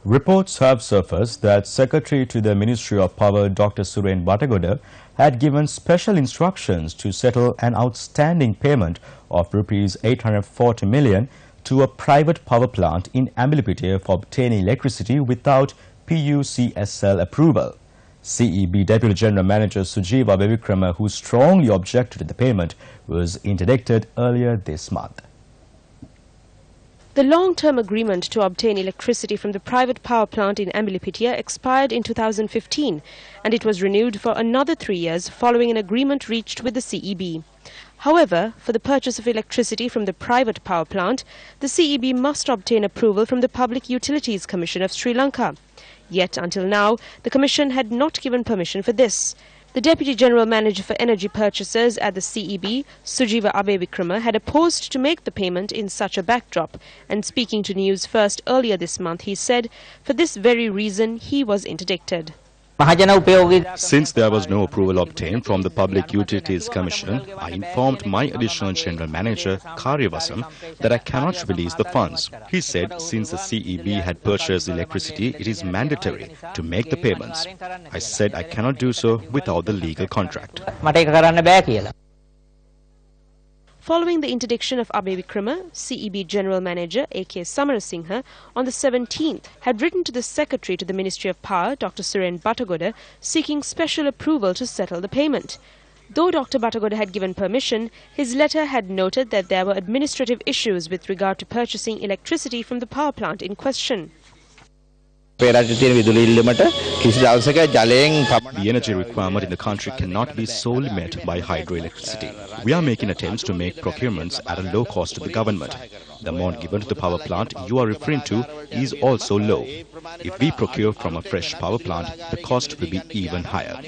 Reports have surfaced that Secretary to the Ministry of Power Dr. Suren Batagoda had given special instructions to settle an outstanding payment of Rs 840 million to a private power plant in Embitilipitya for obtaining electricity without PUCSL approval. CEB Deputy General Manager Sujiva Bevikrama, who strongly objected to the payment, was interdicted earlier this month. The long-term agreement to obtain electricity from the private power plant in Embitilipitya expired in 2015 and it was renewed for another 3 years following an agreement reached with the CEB. However, for the purchase of electricity from the private power plant, the CEB must obtain approval from the Public Utilities Commission of Sri Lanka. Yet, until now, the Commission had not given permission for this. The Deputy General Manager for Energy Purchases at the CEB, Sujiva Bevikrama, had opposed to make the payment in such a backdrop, and speaking to Newsfirst earlier this month, he said, for this very reason, he was interdicted. Since there was no approval obtained from the Public Utilities Commission, I informed my additional General Manager, Karyavasam, that I cannot release the funds. He said since the CEB had purchased electricity, it is mandatory to make the payments. I said I cannot do so without the legal contract. Following the interdiction of Bevikrama, CEB General Manager A.K. Samarasinghe on the 17th had written to the Secretary to the Ministry of Power, Dr. Suren Batagoda, seeking special approval to settle the payment. Though Dr. Batagoda had given permission, his letter had noted that there were administrative issues with regard to purchasing electricity from the power plant in question. The energy requirement in the country cannot be solely met by hydroelectricity. We are making attempts to make procurements at a low cost to the government. The amount given to the power plant you are referring to is also low. If we procure from a fresh power plant, the cost will be even higher.